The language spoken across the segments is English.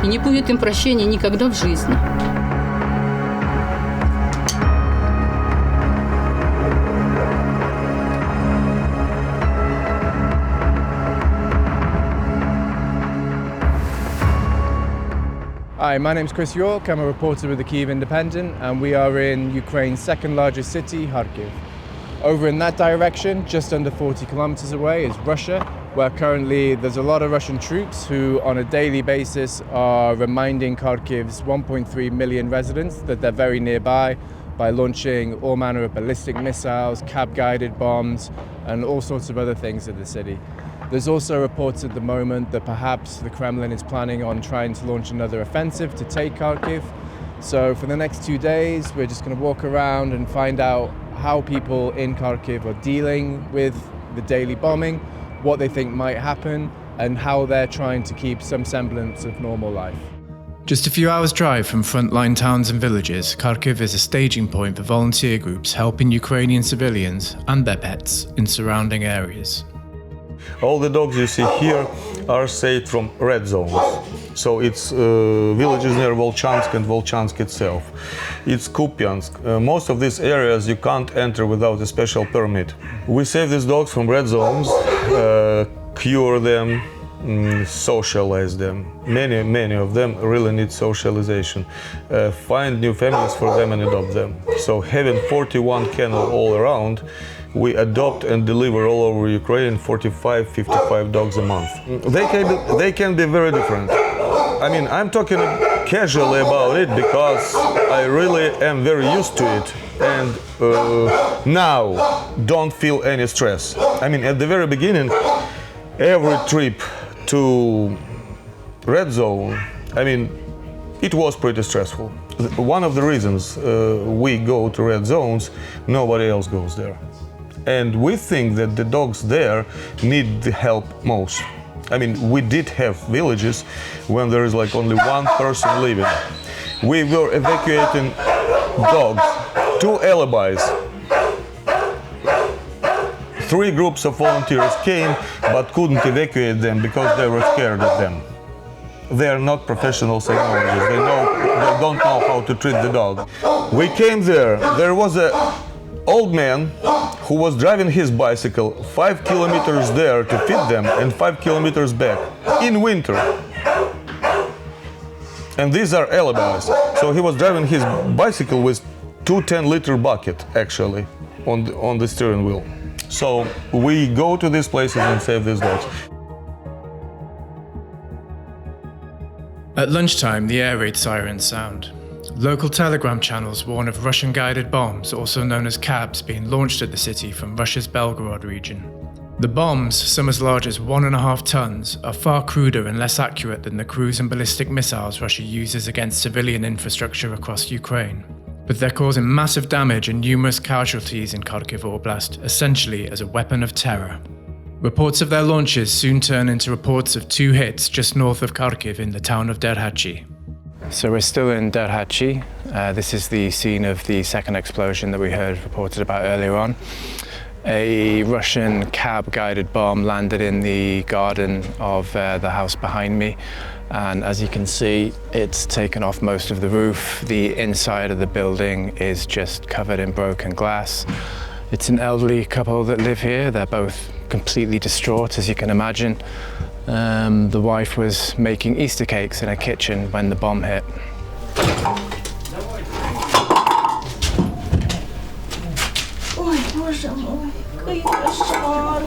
И не будет им прощения никогда в жизни. Hi, my name's Chris York. I'm a reporter with the Kyiv Independent, and we are in Ukraine's second largest city, Kharkiv. Over in that direction, just under 40 kilometers away, is Russia, where currently there's a lot of Russian troops who on a daily basis are reminding Kharkiv's 1.3 million residents that they're very nearby by launching all manner of ballistic missiles, cab-guided bombs, and all sorts of other things at the city. There's also reports at the moment that perhaps the Kremlin is planning on trying to launch another offensive to take Kharkiv. So for the next 2 days, we're just going to walk around and find out how people in Kharkiv are dealing with the daily bombing, what they think might happen, and how they're trying to keep some semblance of normal life. Just a few hours' drive from frontline towns and villages, Kharkiv is a staging point for volunteer groups helping Ukrainian civilians and their pets in surrounding areas. All the dogs you see here are saved from red zones. So it's villages near Volchansk and Volchansk itself. It's Kupiansk. Most of these areas you can't enter without a special permit. We save these dogs from red zones, cure them, socialize them. Many of them really need socialization. Find new families for them and adopt them. So having 41 kennels all around, we adopt and deliver all over Ukraine 45-55 dogs a month. They can be very different. I mean, I'm talking casually about it because I really am very used to it and now don't feel any stress. I mean, at the very beginning, every trip to red zone, I mean, it was pretty stressful. One of the reasons we go to red zones, nobody else goes there. And we think that the dogs there need the help most. I mean, we did have villages when there is like only one person living. We were evacuating dogs, 2 alibis. 3 groups of volunteers came but couldn't evacuate them because they were scared of them. They are not professional psychologists. They don't know how to treat the dog. We came there. There was an old man who was driving his bicycle 5 kilometers there to feed them and 5 kilometers back in winter. And these are alibis. So he was driving his bicycle with 2 10-liter bucket actually on the steering wheel. So we go to these places and save these dogs. At lunchtime, the air raid sirens sound. Local telegram channels warn of Russian-guided bombs, also known as cabs, being launched at the city from Russia's Belgorod region. The bombs, some as large as 1.5 tons, are far cruder and less accurate than the cruise and ballistic missiles Russia uses against civilian infrastructure across Ukraine. But they're causing massive damage and numerous casualties in Kharkiv Oblast, essentially as a weapon of terror. Reports of their launches soon turn into reports of 2 hits just north of Kharkiv in the town of Derhachi. So we're still in Derhachi. This is the scene of the second explosion that we heard reported about earlier on. A Russian cab-guided bomb landed in the garden of the house behind me. And as you can see, it's taken off most of the roof. The inside of the building is just covered in broken glass. It's an elderly couple that live here. They're both completely distraught, as you can imagine. The wife was making Easter cakes in her kitchen when the bomb hit. Ой, боже мой, який кошмар.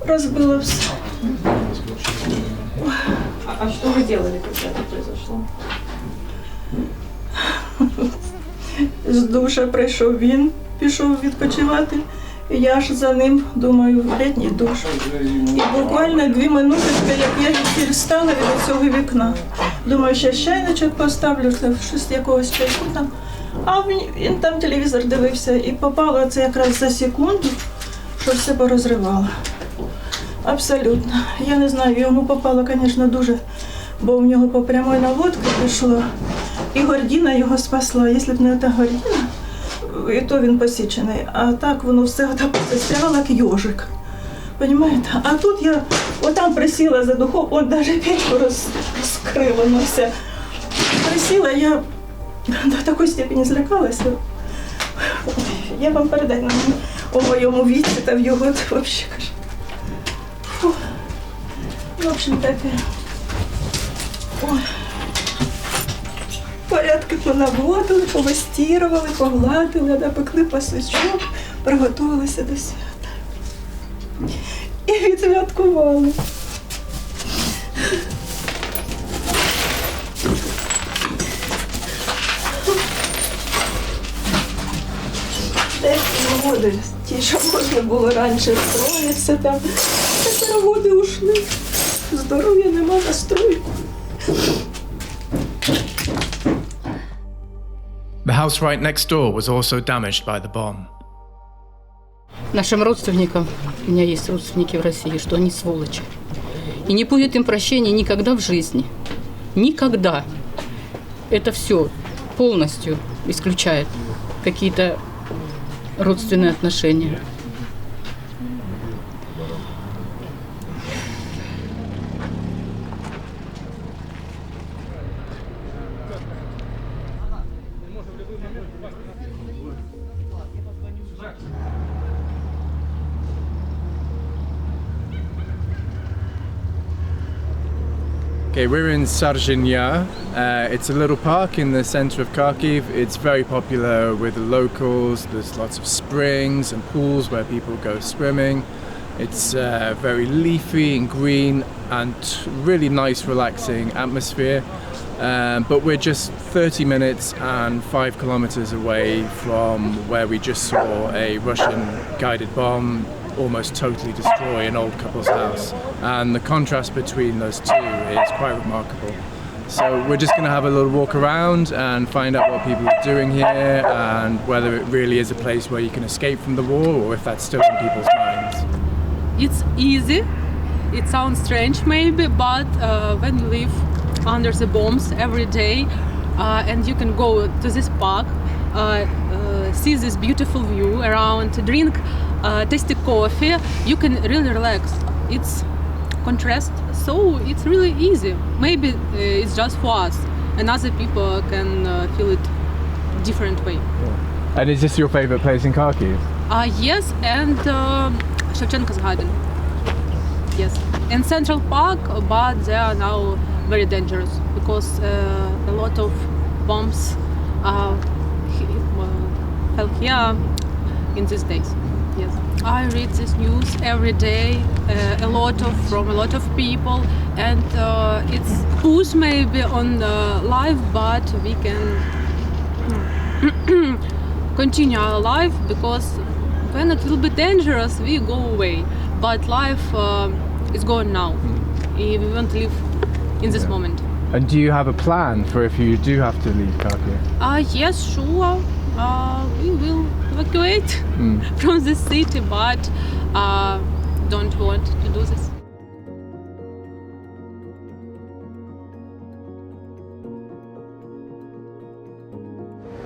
Разбила все. А что вы делали, когда это произошло? З душа прийшов він, пішов відпочивати. Я ж за ним, думаю, в літній душ. І буквально 2 минуточки, як я встала від цього вікна. Думаю, ще чайничок поставлю, щось якогось чайку там. А він там телевізор дивився і попало це якраз за секунду, що все порозривало. Абсолютно. Я не знаю, йому попало, звісно, дуже, бо в нього по прямій наводці пішло. І гордина його спасла. Якщо б не та гордина, і то він посічений. А так воно все отак застряло, як йожик. Понимаєте? А тут я отам присіла за духовку, от навіть печку розкрила, ну все. Присіла, я до такої степені злякалася. Я вам передаю у моєму віці та в його, це взагалі кажу. Фу. В общем, таке. Ой. Порядки понаводили, повистірували, погладили, напекли пасочок, приготувалися до свята. І відсвяткували. Деякі нагоди, ті, що можна було раніше строїтися там, такі нагоди ушли. Здоров'я нема, настройку. The house right next door was also damaged by the bomb. Нашим родственникам, у меня есть родственники в России, что они сволочи. И не будет им прощения никогда в жизни. Никогда. Это все полностью исключает какие-то родственные отношения. Okay, we're in Sarzynia. It's a little park in the center of Kharkiv. It's very popular with the locals. There's lots of springs and pools where people go swimming. It's very leafy and green and really nice, relaxing atmosphere. But we're just 30 minutes and 5 kilometers away from where we just saw a Russian guided bomb almost totally destroy an old couple's house. And the contrast between those two is quite remarkable. So we're just going to have a little walk around and find out what people are doing here and whether it really is a place where you can escape from the war or if that's still in people's minds. It's easy. It sounds strange maybe, but when you live under the bombs every day and you can go to this park, see this beautiful view around, drink tasty coffee, you can really relax. It's contrast, so it's really easy. Maybe it's just for us, and other people can feel it different way. And is this your favorite place in Kharkiv? Yes, and Shevchenko's garden. Yes, and Central Park, but they are now very dangerous because a lot of bombs fell here in these days. Yes, I read this news every day, from a lot of people, and it's push maybe on life, but we can continue our life because when it's a little bit dangerous, we go away. But life is going now. We want to live in this moment. And do you have a plan for if you do have to leave Kharkiv? Yes, sure. We will evacuate from the city, but don't want to do this.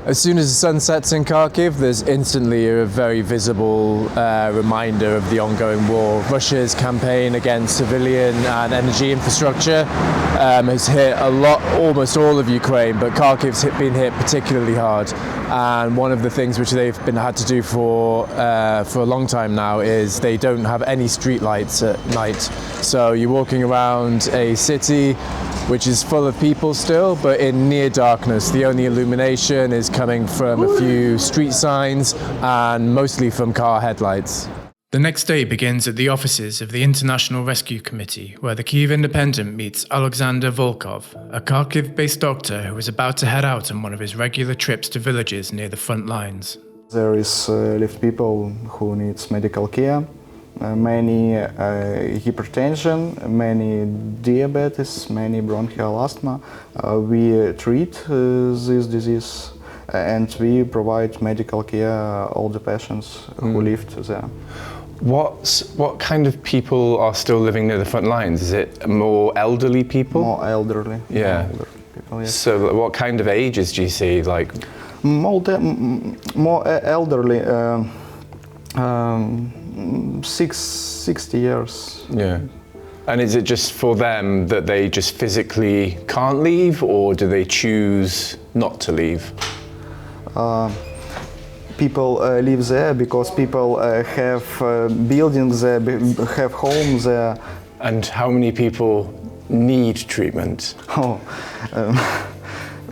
As soon as the sun sets in Kharkiv, there's instantly a very visible reminder of the ongoing war. Russia's campaign against civilian and energy infrastructure has hit almost all of Ukraine, but Kharkiv's been hit particularly hard. And one of the things which they've had to do for a long time now is they don't have any street lights at night. So you're walking around a city which is full of people still, but in near darkness. The only illumination is coming from a few street signs and mostly from car headlights. The next day begins at the offices of the International Rescue Committee, where the Kyiv Independent meets Oleksandr Volkov, a Kharkiv-based doctor who is about to head out on one of his regular trips to villages near the front lines. There is live people who needs medical care, many hypertension, many diabetes, many bronchial asthma. We treat this disease and we provide medical care all the patients who lived there. What kind of people are still living near the front lines? Is it more elderly people? More elderly. Yeah. More elderly people, yes. So what kind of ages do you see? Like more elderly, 60 years. Yeah. And is it just for them that they just physically can't leave, or do they choose not to leave? People live there because people have buildings there, have homes there. And how many people need treatment? Oh,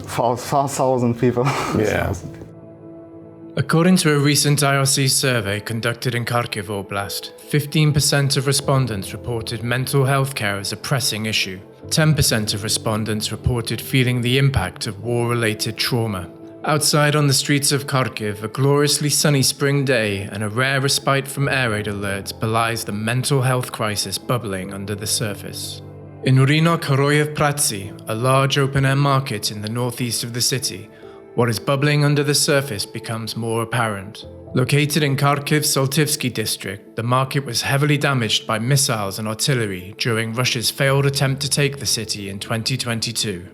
4,000 people. Yeah. According to a recent IRC survey conducted in Kharkiv Oblast, 15% of respondents reported mental health care as a pressing issue. 10% of respondents reported feeling the impact of war-related trauma. Outside on the streets of Kharkiv, a gloriously sunny spring day and a rare respite from air raid alerts belies the mental health crisis bubbling under the surface. In Rynok Horoyev Pratsy, a large open-air market in the northeast of the city, what is bubbling under the surface becomes more apparent. Located in Kharkiv's Saltivsky district, the market was heavily damaged by missiles and artillery during Russia's failed attempt to take the city in 2022.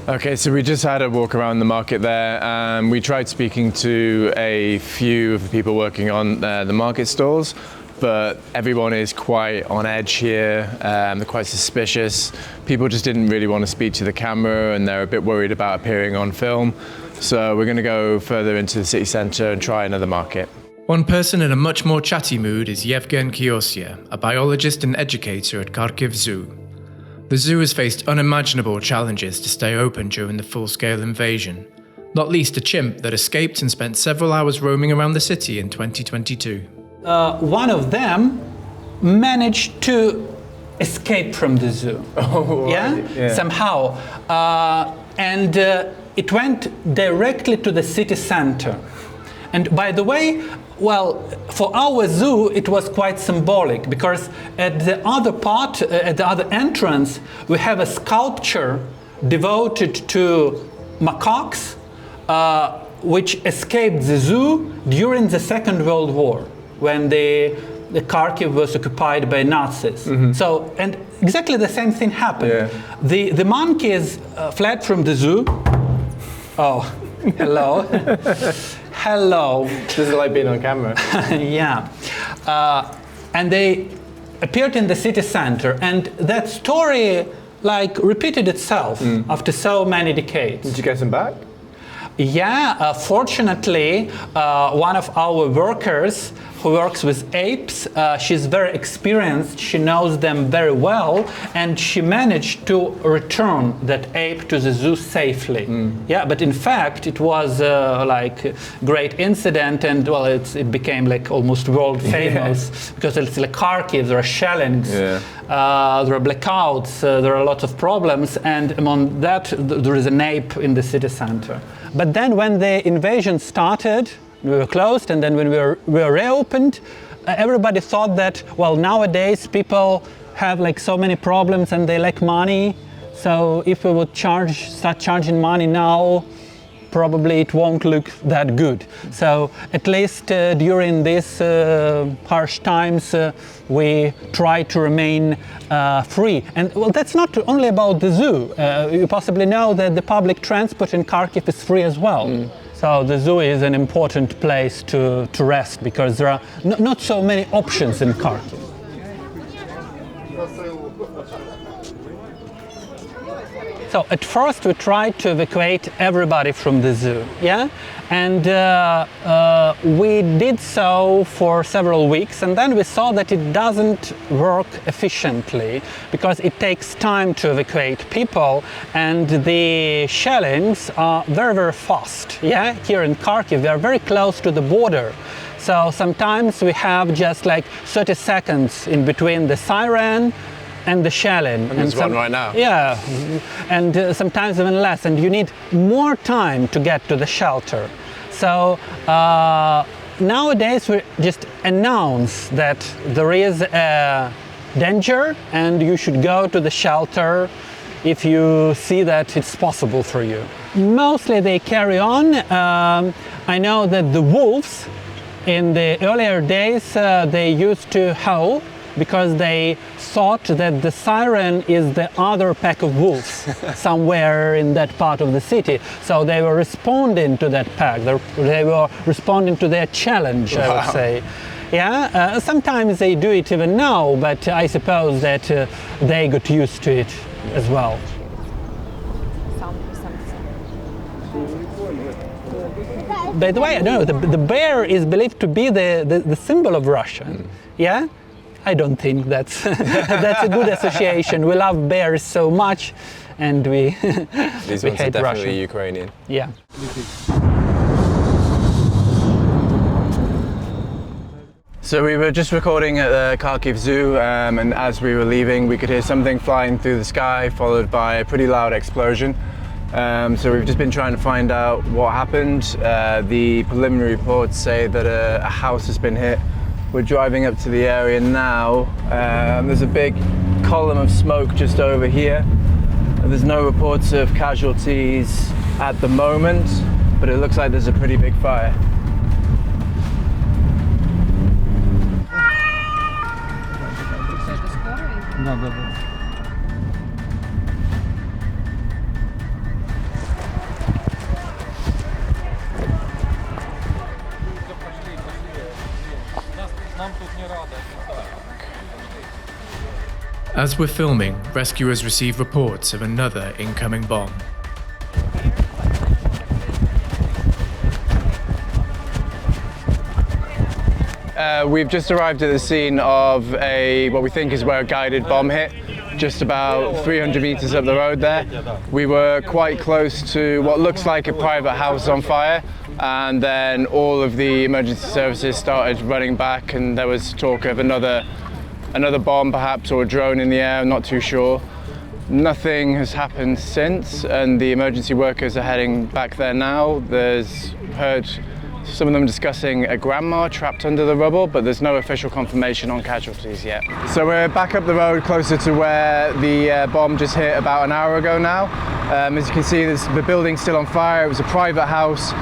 Okay, so we just had a walk around the market there, and we tried speaking to a few of the people working on the market stalls, but everyone is quite on edge here. They're quite suspicious. People just didn't really want to speak to the camera, and they're a bit worried about appearing on film. So we're going to go further into the city centre and try another market. One person in a much more chatty mood is Yevgen Kyosya, a biologist and educator at Kharkiv Zoo. The zoo has faced unimaginable challenges to stay open during the full-scale invasion, not least a chimp that escaped and spent several hours roaming around the city in 2022. One of them managed to escape from the zoo. Oh, Yeah? Somehow. And it went directly to the city center. And by the way, well, for our zoo, it was quite symbolic because at the other part, at the other entrance, we have a sculpture devoted to macaques, which escaped the zoo during the Second World War, when the Kharkiv was occupied by Nazis. So, and exactly the same thing happened. Yeah. The monkeys fled from the zoo. Oh, hello. Hello. This is like being on camera. Yeah. And they appeared in the city center, and that story like repeated itself after so many decades. Did you get them back? Yeah, fortunately, one of our workers who works with apes, she's very experienced, she knows them very well, and she managed to return that ape to the zoo safely. Yeah, but in fact, it was like a great incident, and well, it became like almost world famous because it's like Kharkiv, there are shellings, there are blackouts, there are a lot of problems, and among that, there is an ape in the city center. But then when the invasion started, we were closed, and then when we were reopened, everybody thought that, well, nowadays people have like so many problems and they lack money, so if we would start charging money now, probably it won't look that good. So at least during these harsh times, we try to remain free. And well, that's not only about the zoo. You possibly know that the public transport in Kharkiv is free as well. So the zoo is an important place to rest because there are not so many options in Kharkiv. So at first we tried to evacuate everybody from the zoo, yeah? And we did so for several weeks, and then we saw that it doesn't work efficiently because it takes time to evacuate people, and the shellings are very, very fast, yeah? Here in Kharkiv, we are very close to the border. So sometimes we have just like 30 seconds in between the siren and the shelling. And there's one right now. Yeah, and sometimes even less, and you need more time to get to the shelter. So nowadays we just announce that there is a danger and you should go to the shelter if you see that it's possible for you. Mostly they carry on. I know that the wolves in the earlier days they used to howl because they thought that the siren is the other pack of wolves somewhere in that part of the city. So they were responding to that pack. They were responding to their challenge, I would say. Yeah, sometimes they do it even now, but I suppose that they got used to it as well. By the way, I don't know, the bear is believed to be the symbol of Russia. Yeah? I don't think that's that's a good association. We love bears so much, and we These we ones are hate definitely Russia. Ukrainian. Yeah. So we were just recording at the Kharkiv Zoo, and as we were leaving we could hear something flying through the sky, followed by a pretty loud explosion. So we've just been trying to find out what happened. The preliminary reports say that a house has been hit. We're driving up to the area now. There's a big column of smoke just over here. There's no reports of casualties at the moment, but it looks like there's a pretty big fire. As we're filming, rescuers receive reports of another incoming bomb. We've just arrived at the scene of what we think is where a guided bomb hit, just about 300 meters up the road there. We were quite close to what looks like a private house on fire, and then all of the emergency services started running back, and there was talk of another bomb perhaps, or a drone in the air, I'm not too sure. Nothing has happened since, and the emergency workers are heading back there now. There's heard some of them discussing a grandma trapped under the rubble, but there's no official confirmation on casualties yet. So we're back up the road closer to where the bomb just hit about an hour ago now. As you can see, the building's still on fire. It was a private house.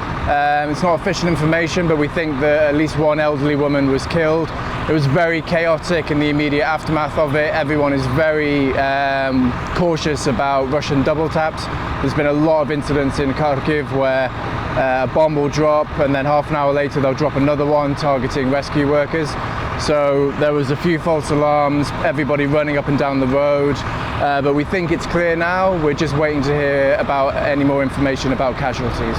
It's not official information, but we think that at least one elderly woman was killed. It was very chaotic in the immediate aftermath of it. Everyone is very cautious about Russian double taps. There's been a lot of incidents in Kharkiv where a bomb will drop, and then half an hour later they'll drop another one targeting rescue workers. So there was a few false alarms, everybody running up and down the road, but we think it's clear now. We're just waiting to hear about any more information about casualties.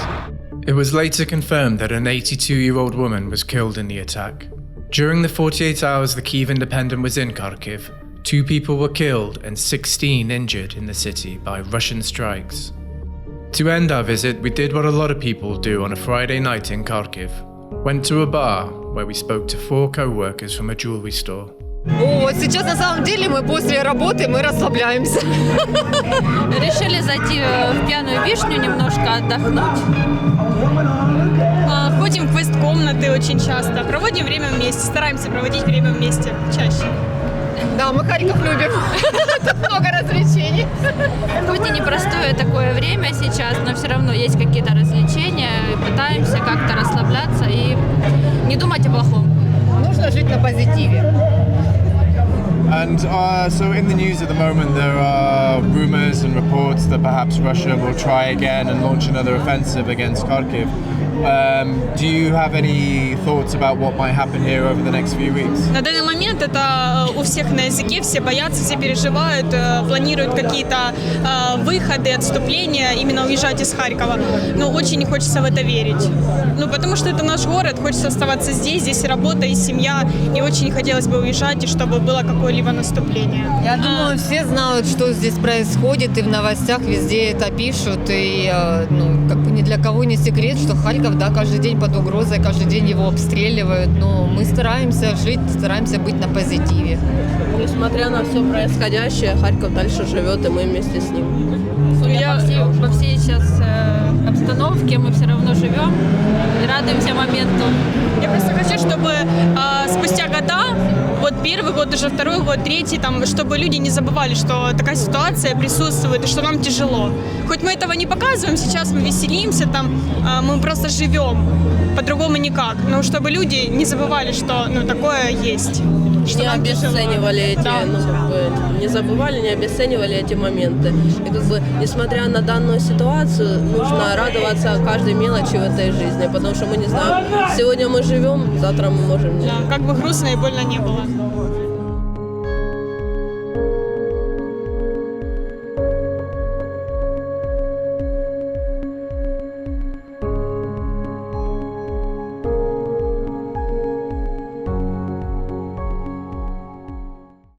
It was later confirmed that an 82-year-old woman was killed in the attack. During the 48 hours the Kyiv Independent was in Kharkiv, 2 people were killed and 16 injured in the city by Russian strikes. To end our visit, we did what a lot of people do on a Friday night in Kharkiv. Went to a bar where we spoke to 4 co-workers from a jewelry store. Вот сейчас на самом деле мы после работы мы расслабляемся. Решили зайти в пьяную вишню немножко отдохнуть. Ходим в квест-комнаты очень часто. Проводим время вместе, стараемся проводить время вместе чаще. Да, мы Харьков любим. Тут много развлечений. Хоть и непростое такое время сейчас, но все равно есть какие-то развлечения. Пытаемся как-то расслабляться и не думать о плохом. Нужно жить на позитиве. And so in the news at the moment there are rumors and reports that perhaps Russia will try again and launch another offensive against Kharkiv. Do you have any thoughts about what might happen here over the next few weeks? На данный момент это у всех на языке, все боятся, все переживают, планируют какие-то выходы, отступления, именно уезжать из Харькова. Но очень не хочется в это верить. Ну, потому что это наш город, хочется оставаться здесь, здесь работа и семья, и очень не хотелось бы уезжать, и чтобы было какое-либо наступление. Я думаю, все знают, что здесь происходит, и в новостях везде это пишут, и ну, как бы ни для кого не секрет, что Харьков, да, каждый день под угрозой, каждый день его обстреливают, но мы стараемся жить, стараемся быть на позитиве. Несмотря на все происходящее, Харьков дальше живет, и мы вместе с ним. Во всей сейчас обстановке мы все равно живем и радуемся моменту. Я просто хочу, чтобы спустя года вот первый год, уже второй год, третий, там, чтобы люди не забывали, что такая ситуация присутствует и что нам тяжело. Хоть мы этого не показываем, сейчас мы веселимся, там, мы просто живем, по-другому никак. Но чтобы люди не забывали, что такое есть. Не обесценивали эти, да. Не забывали, не обесценивали эти моменты. И несмотря на данную ситуацию, нужно радоваться каждой мелочи в этой жизни, потому что мы не знаем, сегодня мы живем, завтра мы можем не. Да, как бы грустно и больно не было.